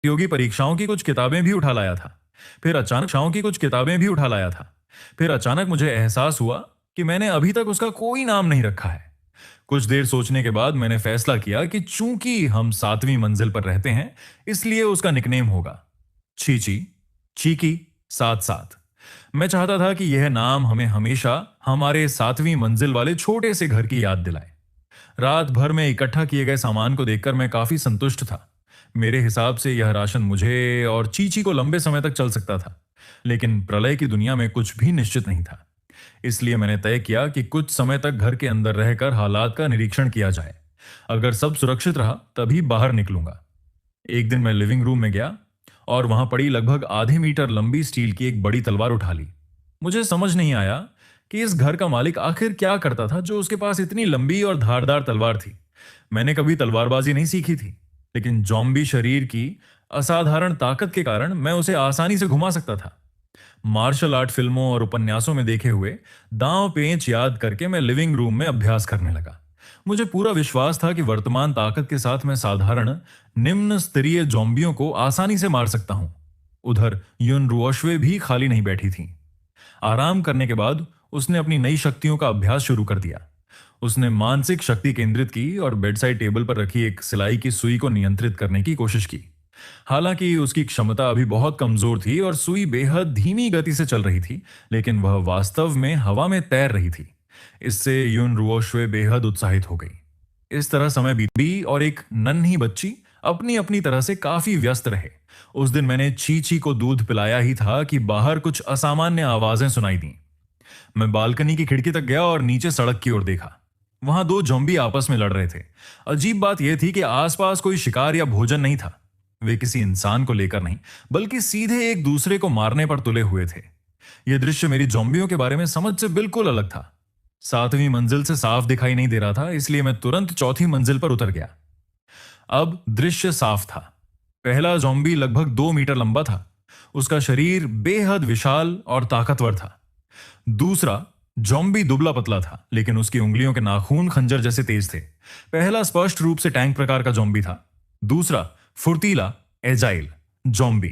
प्रतियोगी परीक्षाओं की कुछ किताबें भी उठा लाया था। फिर अचानक मुझे एहसास हुआ कि मैंने अभी तक उसका कोई नाम नहीं रखा है। कुछ देर सोचने के बाद मैंने फैसला किया कि चूंकि हम 7वीं मंजिल पर रहते हैं, इसलिए उसका निकनेम होगा चीची, चीकी, सात सात। मैं चाहता था कि यह नाम हमें हमेशा हमारे 7वीं मंजिल वाले छोटे से घर की याद दिलाए। रात भर में इकट्ठा किए गए सामान को देखकर मैं काफी संतुष्ट था। मेरे हिसाब से यह राशन मुझे और चीची को लंबे समय तक चल सकता था, लेकिन प्रलय की दुनिया में कुछ भी निश्चित नहीं था। इसलिए मैंने तय किया कि कुछ समय तक घर के अंदर रहकर हालात का निरीक्षण किया जाए। अगर सब सुरक्षित रहा तभी बाहर निकलूंगा। एक दिन मैं लिविंग रूम में गया और वहां पड़ी लगभग आधे मीटर लंबी स्टील की एक बड़ी तलवार उठा ली। मुझे समझ नहीं आया कि इस घर का मालिक आखिर क्या करता था जो उसके पास इतनी लंबी और धारदार तलवार थी। मैंने कभी तलवारबाजी नहीं सीखी थी, लेकिन जॉम्बी शरीर की असाधारण ताकत के कारण मैं उसे आसानी से घुमा सकता था। मार्शल आर्ट फिल्मों और उपन्यासों में देखे हुए दांव पेंच याद करके मैं लिविंग रूम में अभ्यास करने लगा। मुझे पूरा विश्वास था कि वर्तमान ताकत के साथ मैं साधारण निम्न स्तरीय जोम्बियों को आसानी से मार सकता हूं। उधर युन रुओशवे भी खाली नहीं बैठी थी। आराम करने के बाद उसने अपनी नई शक्तियों का अभ्यास शुरू कर दिया। उसने मानसिक शक्ति केंद्रित की और बेडसाइड टेबल पर रखी एक सिलाई की सुई को नियंत्रित करने की कोशिश की। हालांकि उसकी क्षमता अभी बहुत कमजोर थी और सुई बेहद धीमी गति से चल रही थी, लेकिन वह वास्तव में हवा में तैर रही थी। इससे युन रुओशवे बेहद उत्साहित हो गई। इस तरह समय बीत भी और एक नन्ही बच्ची अपनी अपनी तरह से काफी व्यस्त रहे। उस दिन मैंने चीची को दूध पिलाया ही था कि बाहर कुछ असामान्य आवाजें सुनाई दी। मैं बालकनी की खिड़की तक गया और नीचे सड़क की ओर देखा। वहां दो जोम्बी आपस में लड़ रहे थे। अजीब बात यह थी कि आसपास कोई शिकार या भोजन नहीं था। वे किसी इंसान को लेकर नहीं, बल्कि सीधे एक दूसरे को मारने पर तुले हुए थे। यह दृश्य मेरी जोम्बियों के बारे में समझ से बिल्कुल अलग था। 7वीं मंजिल से साफ दिखाई नहीं दे रहा था, इसलिए मैं तुरंत चौथी मंजिल पर उतर गया। अब दृश्य साफ था। पहला जोम्बी लगभग 2 मीटर लंबा था। उसका शरीर बेहद विशाल और ताकतवर था। दूसरा जोम्बी दुबला पतला था, लेकिन उसकी उंगलियों के नाखून खंजर जैसे तेज थे। पहला स्पष्ट रूप से टैंक प्रकार का जोम्बी था। दूसरा फुर्तीला, एजाइल जोम्बी।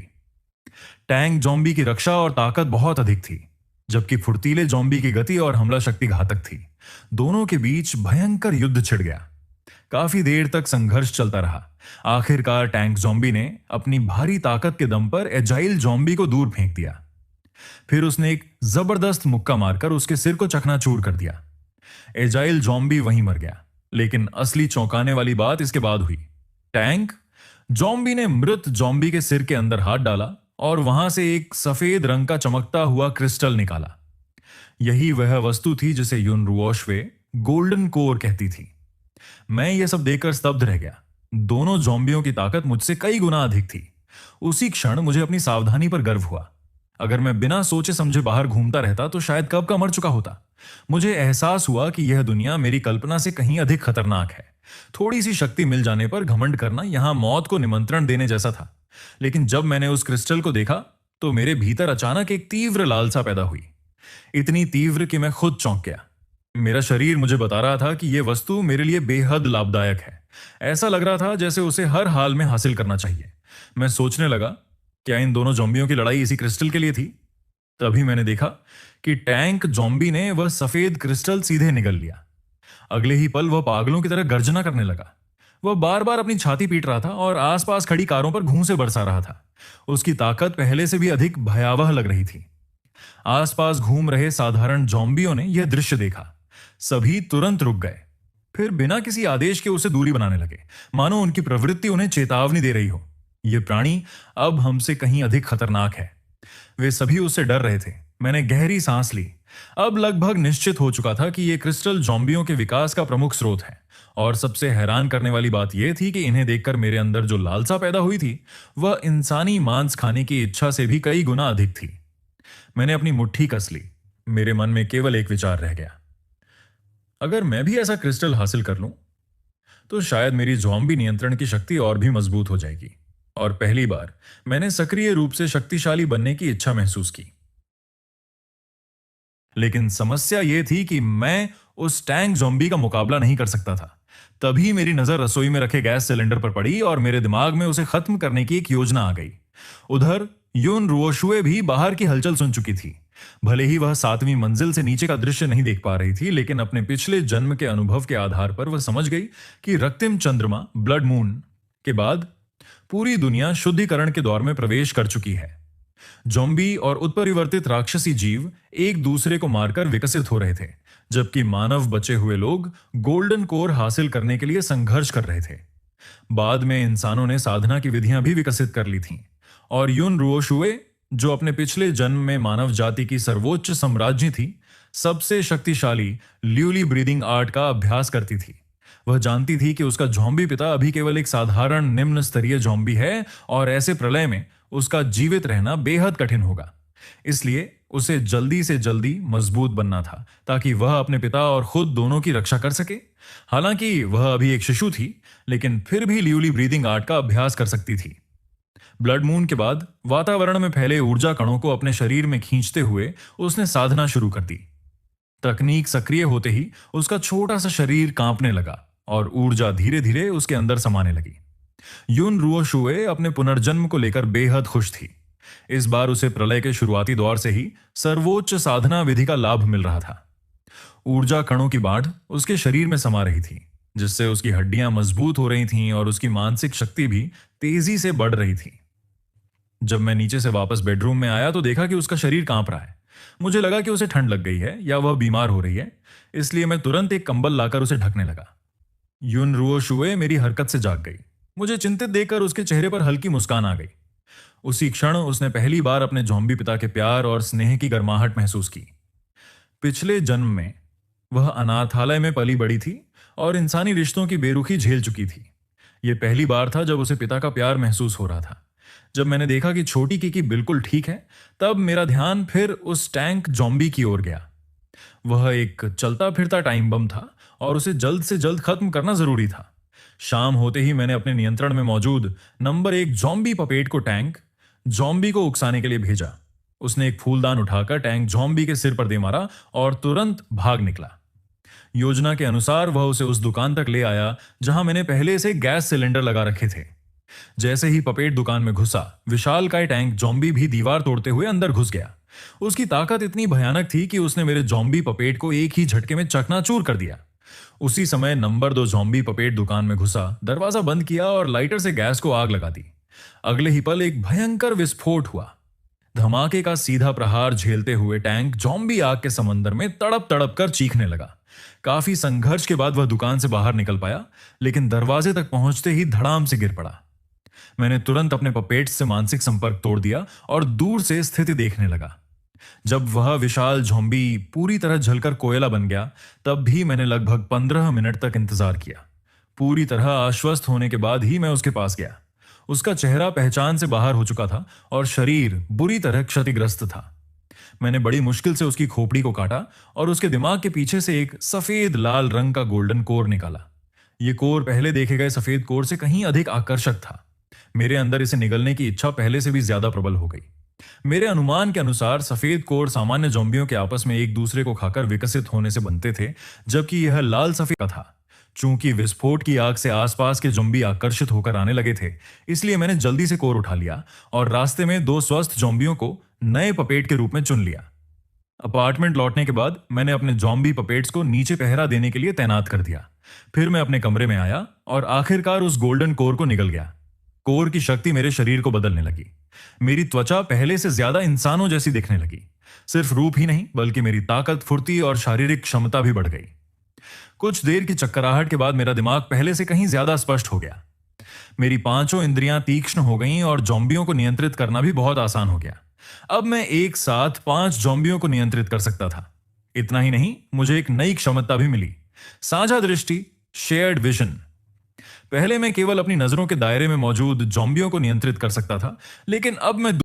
टैंक जोम्बी की रक्षा और ताकत बहुत अधिक थी, जबकि फुर्तीले जोम्बी की गति और हमला शक्ति घातक थी। दोनों के बीच भयंकर युद्ध छिड़ गया। काफी देर तक संघर्ष चलता रहा। आखिरकार टैंक जोम्बी ने अपनी भारी ताकत के दम पर एजाइल जोम्बी को दूर फेंक दिया। फिर उसने एक जबरदस्त मुक्का मारकर उसके सिर को चकनाचूर कर दिया। एजाइल जोम्बी वहीं मर गया। लेकिन असली चौंकाने वाली बात इसके बाद हुई। टैंक जोम्बी ने मृत जोम्बी के सिर के अंदर हाथ डाला और वहां से एक सफेद रंग का चमकता हुआ क्रिस्टल निकाला। यही वह वस्तु थी जिसे युन रुओशवे गोल्डन कोर कहती थी। मैं यह सब देखकर स्तब्ध रह गया। दोनों जोम्बियों की ताकत मुझसे कई गुना अधिक थी। उसी क्षण मुझे अपनी सावधानी पर गर्व हुआ। अगर मैं बिना सोचे समझे बाहर घूमता रहता तो शायद कब का मर चुका होता। मुझे एहसास हुआ कि यह दुनिया मेरी कल्पना से कहीं अधिक खतरनाक है। थोड़ी सी शक्ति मिल जाने पर घमंड करना यहां मौत को निमंत्रण देने जैसा था। लेकिन जब मैंने उस क्रिस्टल को देखा तो मेरे भीतर अचानक एक तीव्र लालसा पैदा हुई। इतनी तीव्र कि मैं खुद चौंक गया। मेरा शरीर मुझे बता रहा था कि यह वस्तु मेरे लिए बेहद लाभदायक है। ऐसा लग रहा था जैसे उसे हर हाल में हासिल करना चाहिए। मैं सोचने लगा, क्या इन दोनों जोम्बियों की लड़ाई इसी क्रिस्टल के लिए थी? तभी मैंने देखा कि टैंक जोम्बी ने वह सफेद क्रिस्टल सीधे निगल लिया। अगले ही पल वह पागलों की तरह गर्जना करने लगा। वह बार बार अपनी छाती पीट रहा था और आसपास खड़ी कारों पर घूंसे बरसा रहा था। उसकी ताकत पहले से भी अधिक भयावह लग रही थी। आसपास घूम रहे साधारण जोम्बियों ने यह दृश्य देखा। सभी तुरंत रुक गए। फिर बिना किसी आदेश के उसे दूरी बनाने लगे, मानो उनकी प्रवृत्ति उन्हें चेतावनी दे रही हो। यह प्राणी अब हमसे कहीं अधिक खतरनाक है। वे सभी उससे डर रहे थे। मैंने गहरी सांस ली। अब लगभग निश्चित हो चुका था कि यह क्रिस्टल जोम्बियों के विकास का प्रमुख स्रोत है। और सबसे हैरान करने वाली बात यह थी कि इन्हें देखकर मेरे अंदर जो लालसा पैदा हुई थी, वह इंसानी मांस खाने की इच्छा से भी कई गुना अधिक थी। मैंने अपनी मुट्ठी कस ली। मेरे मन में केवल एक विचार रह गया। अगर मैं भी ऐसा क्रिस्टल हासिल कर लूं, तो शायद मेरी ज़ॉम्बी नियंत्रण की शक्ति और भी मजबूत हो जाएगी। और पहली बार मैंने सक्रिय रूप से शक्तिशाली बनने की इच्छा महसूस की। लेकिन समस्या यह थी कि मैं उस टैंक ज़ॉम्बी का मुकाबला नहीं कर सकता था। तभी मेरी नजर रसोई में रखे गैस सिलेंडर पर पड़ी और मेरे दिमाग में उसे खत्म करने की एक योजना आ गई। उधर यून रुओशुए भी बाहर की हलचल सुन चुकी थी। भले ही वह 7वीं मंजिल से नीचे का दृश्य नहीं देख पा रही थी, लेकिन अपने पिछले जन्म के अनुभव के आधार पर वह समझ गई कि रक्तिम चंद्रमा ब्लड मून के बाद पूरी दुनिया शुद्धिकरण के दौर में प्रवेश कर चुकी है। जोम्बी और उत्परिवर्तित राक्षसी जीव एक दूसरे को मारकर विकसित हो रहे थे, जबकि मानव बचे हुए लोग गोल्डन कोर हासिल करने के लिए संघर्ष कर रहे थे। बाद में इंसानों ने साधना की विधियां भी विकसित कर ली थीं, और यून रुओशुए, जो अपने पिछले जन्म में मानव जाति की सर्वोच्च सम्राज्ञी थी, सबसे शक्तिशाली ल्यूली ब्रीदिंग आर्ट का अभ्यास करती थी। वह जानती थी कि उसका जॉम्बी पिता अभी केवल एक साधारण निम्न स्तरीय जॉम्बी है और ऐसे प्रलय में उसका जीवित रहना बेहद कठिन होगा। इसलिए उसे जल्दी से जल्दी मजबूत बनना था ताकि वह अपने पिता और खुद दोनों की रक्षा कर सके। हालांकि वह अभी एक शिशु थी, लेकिन फिर भी ल्यूली ब्रीदिंग आर्ट का अभ्यास कर सकती थी। ब्लड मून के बाद वातावरण में फैले ऊर्जा कणों को अपने शरीर में खींचते हुए उसने साधना शुरू कर दी। तकनीक सक्रिय होते ही उसका छोटा सा शरीर कांपने लगा और ऊर्जा धीरे धीरे उसके अंदर समाने लगी। यून रुओशुए अपने पुनर्जन्म को लेकर बेहद खुश थी। इस बार उसे प्रलय के शुरुआती दौर से ही सर्वोच्च साधना विधि का लाभ मिल रहा था। ऊर्जा कणों की बाढ़ उसके शरीर में समा रही थी, जिससे उसकी हड्डियां मजबूत हो रही थीं और उसकी मानसिक शक्ति भी तेजी से बढ़ रही थी। जब मैं नीचे से वापस बेडरूम में आया तो देखा कि उसका शरीर कांप रहा है। मुझे लगा कि उसे ठंड लग गई है या वह बीमार हो रही है, इसलिए मैं तुरंत एक कंबल लाकर उसे ढकने लगा। यून रुओशुए मेरी हरकत से जाग गई। मुझे चिंतित देखकर उसके चेहरे पर हल्की मुस्कान आ गई। उसी क्षण उसने पहली बार अपने जॉम्बी पिता के प्यार और स्नेह की गर्माहट महसूस की। पिछले जन्म में वह अनाथालय में पली बड़ी थी और इंसानी रिश्तों की बेरुखी झेल चुकी थी। यह पहली बार था जब उसे पिता का प्यार महसूस हो रहा था। जब मैंने देखा कि छोटी किकी बिल्कुल ठीक है, तब मेरा ध्यान फिर उस टैंक जॉम्बी की ओर गया। वह एक चलता फिरता टाइम बम था और उसे जल्द से जल्द खत्म करना जरूरी था। शाम होते ही मैंने अपने नियंत्रण में मौजूद नंबर 1 जॉम्बी पपेट को टैंक जॉम्बी को उकसाने के लिए भेजा। उसने एक फूलदान उठाकर टैंक जॉम्बी के सिर पर दे मारा और तुरंत भाग निकला। योजना के अनुसार वह उसे उस दुकान तक ले आया जहां मैंने पहले से गैस सिलेंडर लगा रखे थे। जैसे ही पपेट दुकान में घुसा, विशालकाय टैंक जॉम्बी भी दीवार तोड़ते हुए अंदर घुस गया। उसकी ताकत इतनी भयानक थी कि उसने मेरे जॉम्बी पपेट को एक ही झटके में चकनाचूर कर दिया। उसी समय नंबर 2 जॉम्बी पपेट दुकान में घुसा, दरवाजा बंद किया और लाइटर से गैस को आग लगा दी। अगले ही पल एक भयंकर विस्फोट हुआ। धमाके का सीधा प्रहार झेलते हुए टैंक जॉम्बी आग के समंदर में तड़प तड़प कर चीखने लगा। काफी संघर्ष के बाद वह दुकान से बाहर निकल पाया, लेकिन दरवाजे तक पहुंचते ही धड़ाम से गिर पड़ा। मैंने तुरंत अपने पपेट से मानसिक संपर्क तोड़ दिया और दूर से स्थिति देखने लगा। जब वह विशाल ज़ॉम्बी पूरी तरह जलकर कोयला बन गया, तब भी मैंने लगभग 15 मिनट तक इंतजार किया। पूरी तरह आश्वस्त होने के बाद ही मैं उसके पास गया। उसका चेहरा पहचान से बाहर हो चुका था और शरीर बुरी तरह क्षतिग्रस्त था। मैंने बड़ी मुश्किल से उसकी खोपड़ी को काटा और उसके दिमाग के पीछे से एक सफेद लाल रंग का गोल्डन कोर निकाला। यह कोर पहले देखे गए सफेद कोर से कहीं अधिक आकर्षक था। मेरे अंदर इसे निगलने की इच्छा पहले से भी ज्यादा प्रबल हो गई। मेरे अनुमान के अनुसार सफेद कोर सामान्य ज़ॉम्बियों के आपस में एक दूसरे को खाकर विकसित होने से बनते थे, जबकि यह लाल सफेद का था। चूंकि विस्फोट की आग से आसपास के ज़ॉम्बी आकर्षित होकर आने लगे थे, इसलिए मैंने जल्दी से कोर उठा लिया और रास्ते में 2 स्वस्थ ज़ॉम्बियों को नए पपेट के रूप में चुन लिया। अपार्टमेंट लौटने के बाद मैंने अपने ज़ॉम्बी पपेट्स को नीचे पहरा देने के लिए तैनात कर दिया। फिर मैं अपने कमरे में आया और आखिरकार उस गोल्डन कोर को निगल गया। कोर की शक्ति मेरे शरीर को बदलने लगी। मेरी त्वचा पहले से ज्यादा इंसानों जैसी दिखने लगी। सिर्फ रूप ही नहीं, बल्कि मेरी ताकत, फुर्ती और शारीरिक क्षमता भी बढ़ गई। कुछ देर की चक्कराहट के बाद मेरा दिमाग पहले से कहीं ज्यादा स्पष्ट हो गया। मेरी 5 इंद्रियां तीक्ष्ण हो गईं और ज़ॉम्बियों को नियंत्रित करना भी बहुत आसान हो गया। अब मैं एक साथ 5 ज़ॉम्बियों को नियंत्रित कर सकता था। इतना ही नहीं, मुझे एक नई क्षमता भी मिली, साझा दृष्टि, शेयर्ड विजन। पहले मैं केवल अपनी नजरों के दायरे में मौजूद ज़ॉम्बियों को नियंत्रित कर सकता था, लेकिन अब मैं